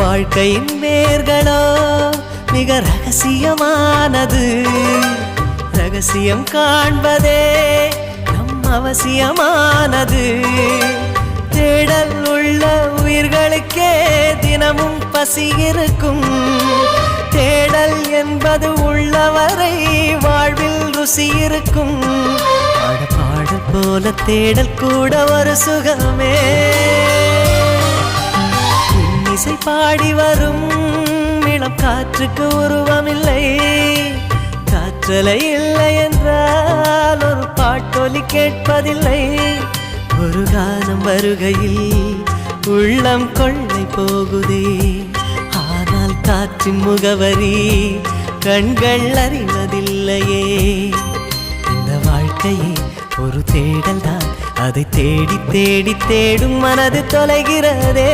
வாழ்க்கையின் வேர்களோ மிக ரகசியமானது. ரகசியம் காண்பதே நம் அவசியமானது. தேடல் உள்ள உயிர்களுக்கே தினமும் பசி இருக்கும். தேடல் என்பது உள்ளவரை வாழ்வில் ருசி இருக்கும். பாடல் போல தேடல் கூட ஒரு சுகமே. இசை பாடி வரும் இளம் காற்றுக்கு உருவமில்லை. காற்றலை இல்லை என்றால் ஒரு பாட்டொலி கேட்பதில்லை. ஒரு காலம் வருகையில் உள்ளம் கொள்ளை போகுதே. ஆனால் காற்றின் முகவரி கண்கள் அறிவதில்லையே. இந்த வாழ்க்கையே ஒரு தேடல் தான். அதை தேடி தேடி தேடும் மனது தொலைகிறதே.